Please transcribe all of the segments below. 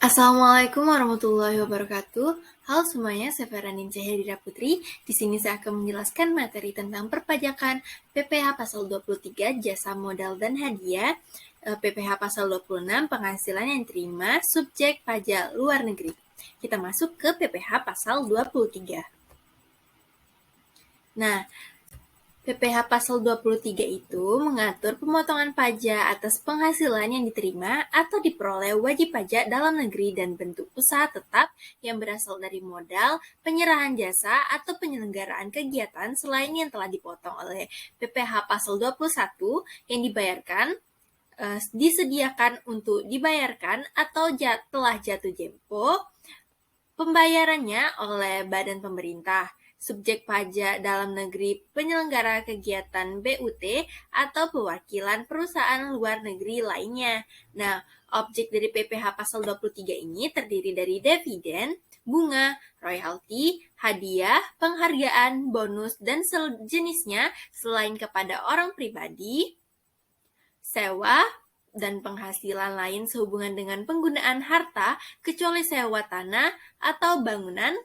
Assalamualaikum warahmatullahi wabarakatuh. Halo semuanya, saya Feranin Cahya Putri. Di sini saya akan menjelaskan materi tentang perpajakan PPh Pasal 23 Jasa Modal dan Hadiah, PPh Pasal 26 Penghasilan yang diterima subjek pajak luar negeri. Kita masuk ke PPh Pasal 23. Nah, PPh Pasal 23 itu mengatur pemotongan pajak atas penghasilan yang diterima atau diperoleh wajib pajak dalam negeri dan bentuk usaha tetap yang berasal dari modal, penyerahan jasa, atau penyelenggaraan kegiatan selain yang telah dipotong oleh PPh Pasal 21 yang disediakan untuk dibayarkan atau telah jatuh tempo pembayarannya oleh badan pemerintah, subjek pajak dalam negeri, penyelenggara kegiatan BUT, atau perwakilan perusahaan luar negeri lainnya. Nah, objek dari PPh Pasal 23 ini terdiri dari dividen, bunga, royalti, hadiah, penghargaan, bonus, dan sejenisnya selain kepada orang pribadi, sewa, dan penghasilan lain sehubungan dengan penggunaan harta kecuali sewa tanah atau bangunan,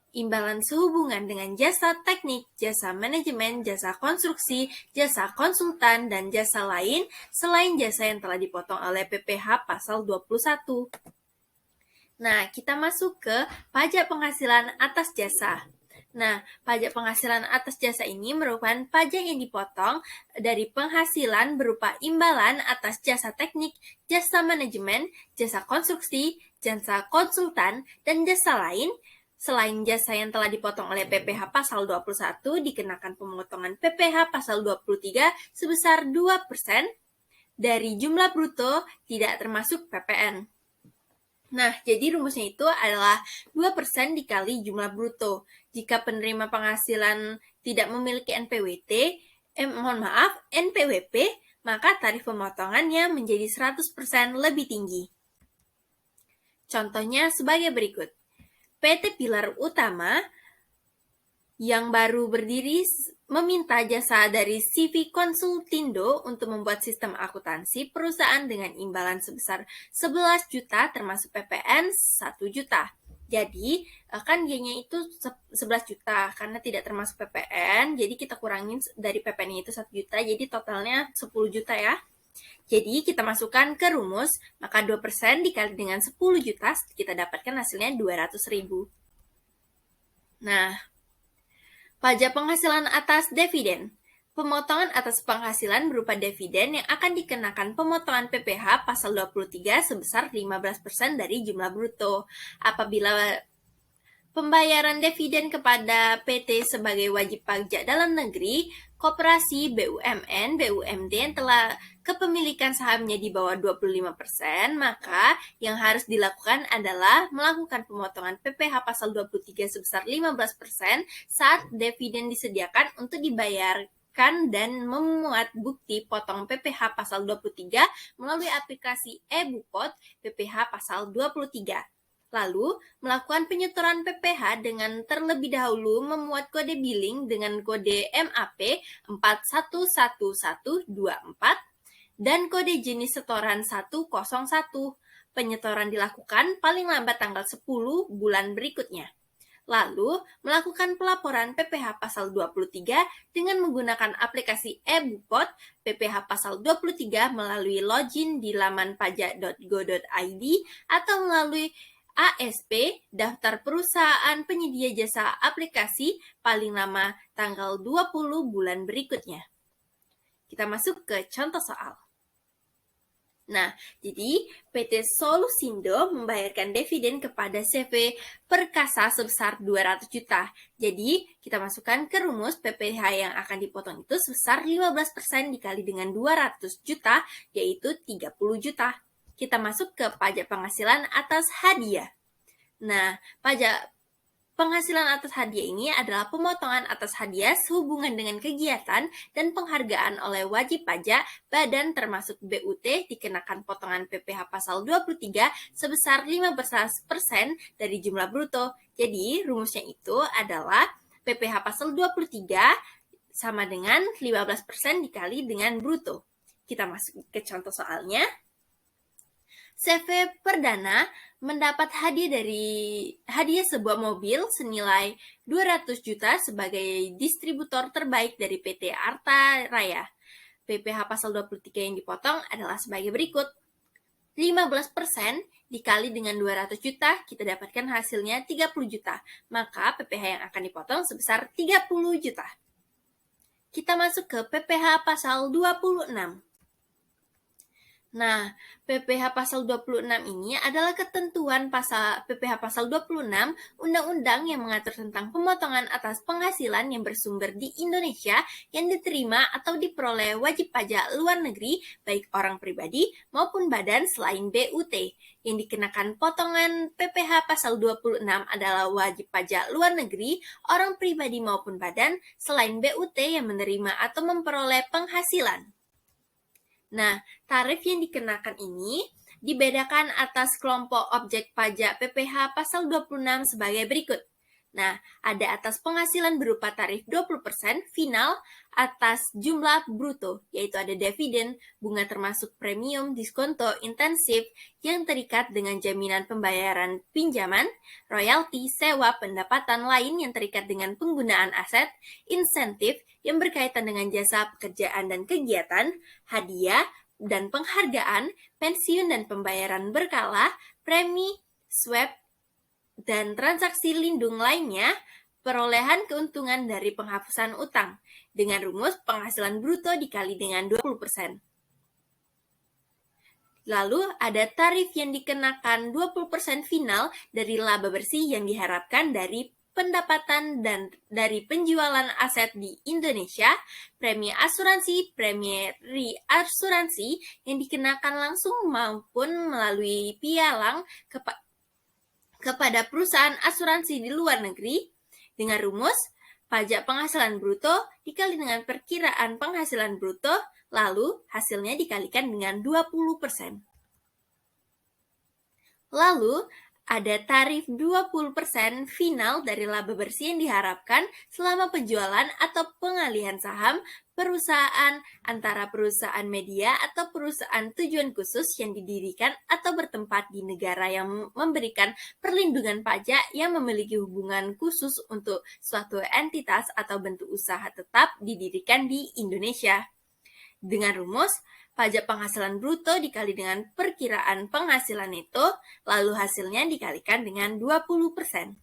imbalan sehubungan dengan jasa teknik, jasa manajemen, jasa konstruksi, jasa konsultan, dan jasa lain selain jasa yang telah dipotong oleh PPh Pasal 21. Nah, kita masuk ke pajak penghasilan atas jasa. Nah, pajak penghasilan atas jasa ini merupakan pajak yang dipotong dari penghasilan berupa imbalan atas jasa teknik, jasa manajemen, jasa konstruksi, jasa konsultan, dan jasa lain. Selain jasa yang telah dipotong oleh PPh Pasal 21, dikenakan pemotongan PPh Pasal 23 sebesar 2% dari jumlah bruto tidak termasuk PPN. Nah, jadi rumusnya itu adalah 2% dikali jumlah bruto. Jika penerima penghasilan tidak memiliki NPWP, maka tarif pemotongannya menjadi 100% lebih tinggi. Contohnya sebagai berikut. PT Pilar Utama yang baru berdiri meminta jasa dari CV Konsultindo untuk membuat sistem akuntansi perusahaan dengan imbalan sebesar 11 juta termasuk PPN 1 juta. Jadi, kan Y-nya itu 11 juta karena tidak termasuk PPN, jadi kita kurangin dari PPN itu 1 juta, jadi totalnya 10 juta ya. Jadi, kita masukkan ke rumus, maka 2% dikali dengan 10 juta, kita dapatkan hasilnya 200.000. Nah, pajak penghasilan atas dividen. Pemotongan atas penghasilan berupa dividen yang akan dikenakan pemotongan PPh Pasal 23 sebesar 15% dari jumlah bruto. Apabila pembayaran dividen kepada PT sebagai wajib pajak dalam negeri, koperasi, BUMN, BUMD yang telah kepemilikan sahamnya di bawah 25%, maka yang harus dilakukan adalah melakukan pemotongan PPh Pasal 23 sebesar 15% saat dividen disediakan untuk dibayarkan dan memuat bukti potong PPh Pasal 23 melalui aplikasi e-Bupot PPh Pasal 23. Lalu, melakukan penyetoran PPh dengan terlebih dahulu memuat kode billing dengan kode MAP 411124 dan kode jenis setoran 101. Penyetoran dilakukan paling lambat tanggal 10 bulan berikutnya. Lalu, melakukan pelaporan PPh Pasal 23 dengan menggunakan aplikasi e-Bupot PPh Pasal 23 melalui login di laman pajak.go.id atau melalui ASP, daftar perusahaan penyedia jasa aplikasi, paling lama tanggal 20 bulan berikutnya. Kita masuk ke contoh soal. Nah, jadi PT Solusindo membayarkan dividen kepada CV Perkasa sebesar 200 juta. Jadi, kita masukkan ke rumus PPh yang akan dipotong itu sebesar 15% dikali dengan 200 juta, yaitu 30 juta. Kita masuk ke pajak penghasilan atas hadiah. Nah, pajak penghasilan atas hadiah ini adalah pemotongan atas hadiah sehubungan dengan kegiatan dan penghargaan oleh wajib pajak badan termasuk BUT dikenakan potongan PPh Pasal 23 sebesar 15% dari jumlah bruto. Jadi, rumusnya itu adalah PPh Pasal 23 sama dengan 15% dikali dengan bruto. Kita masuk ke contoh soalnya. CV perdana mendapat hadiah sebuah mobil senilai 200 juta sebagai distributor terbaik dari PT Arta Raya. PPh pasal 23 yang dipotong adalah sebagai berikut. 15% dikali dengan 200 juta, kita dapatkan hasilnya 30 juta. Maka PPh yang akan dipotong sebesar 30 juta. Kita masuk ke PPh pasal 26. Nah, PPh pasal 26 ini adalah ketentuan PPh pasal 26 Undang-Undang yang mengatur tentang pemotongan atas penghasilan yang bersumber di Indonesia yang diterima atau diperoleh wajib pajak luar negeri, baik orang pribadi maupun badan selain BUT. Yang dikenakan potongan PPh pasal 26 adalah wajib pajak luar negeri, orang pribadi maupun badan selain BUT yang menerima atau memperoleh penghasilan. Nah, tarif yang dikenakan ini dibedakan atas kelompok objek pajak PPh pasal 26 sebagai berikut. Nah, ada atas penghasilan berupa tarif 20% final atas jumlah bruto, yaitu ada dividen, bunga termasuk premium, diskonto, intensif yang terikat dengan jaminan pembayaran pinjaman, royalti, sewa, pendapatan lain yang terikat dengan penggunaan aset, insentif yang berkaitan dengan jasa pekerjaan dan kegiatan, hadiah dan penghargaan, pensiun dan pembayaran berkala, premi, swap, dan transaksi lindung lainnya, perolehan keuntungan dari penghapusan utang, dengan rumus penghasilan bruto dikali dengan 20%. Lalu ada tarif yang dikenakan 20% final dari laba bersih yang diharapkan dari pendapatan dan dari penjualan aset di Indonesia, premi asuransi, premi reasuransi yang dikenakan langsung maupun melalui pialang kepada perusahaan asuransi di luar negeri, dengan rumus pajak penghasilan bruto dikali dengan perkiraan penghasilan bruto, lalu hasilnya dikalikan dengan 20%. Lalu, ada tarif 20% final dari laba bersih yang diharapkan selama penjualan atau pengalihan saham perusahaan antara perusahaan media atau perusahaan tujuan khusus yang didirikan atau bertempat di negara yang memberikan perlindungan pajak yang memiliki hubungan khusus untuk suatu entitas atau bentuk usaha tetap didirikan di Indonesia. Dengan rumus pajak penghasilan bruto dikali dengan perkiraan penghasilan itu, lalu hasilnya dikalikan dengan 20%.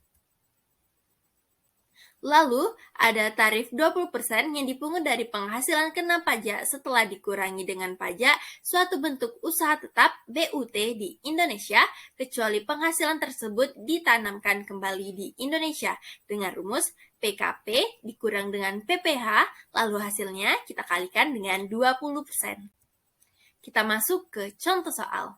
Lalu, ada tarif 20% yang dipungut dari penghasilan kena pajak setelah dikurangi dengan pajak suatu bentuk usaha tetap BUT di Indonesia, kecuali penghasilan tersebut ditanamkan kembali di Indonesia dengan rumus PKP dikurang dengan PPh, lalu hasilnya kita kalikan dengan 20%. Kita masuk ke contoh soal.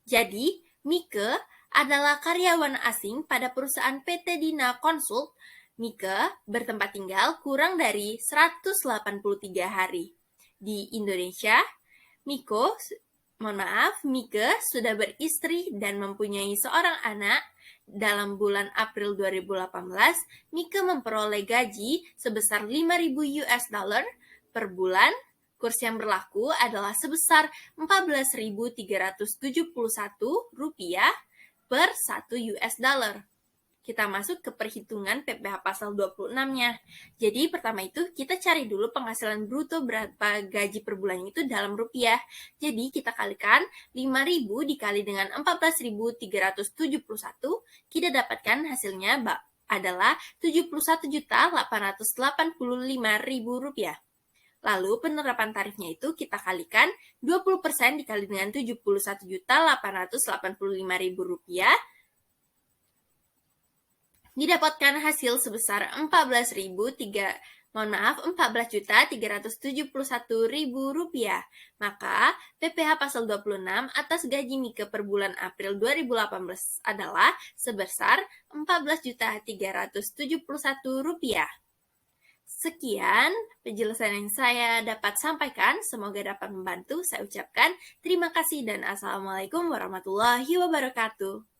Jadi, Mike adalah karyawan asing pada perusahaan PT Dina Consult. Mike bertempat tinggal kurang dari 183 hari. Di Indonesia, Mike sudah beristri dan mempunyai seorang anak. Dalam bulan April 2018, Mike memperoleh gaji sebesar 5.000 US dollar per bulan. Kurs yang berlaku adalah sebesar 14.371 rupiah per 1 US dollar. Kita masuk ke perhitungan PPh pasal 26-nya. Jadi pertama itu kita cari dulu penghasilan bruto berapa gaji per bulan itu dalam rupiah. Jadi kita kalikan 5.000 dikali dengan 14.371, kita dapatkan hasilnya adalah 71.885.000 rupiah. Lalu penerapan tarifnya itu kita kalikan 20% dikali dengan 71.885.000 rupiah, didapatkan hasil sebesar 14.371.000 rupiah. Maka PPh pasal 26 atas gaji Mike per bulan April 2018 adalah sebesar 14.371 rupiah. Sekian penjelasan yang saya dapat sampaikan, semoga dapat membantu. Saya ucapkan terima kasih dan Assalamualaikum warahmatullahi wabarakatuh.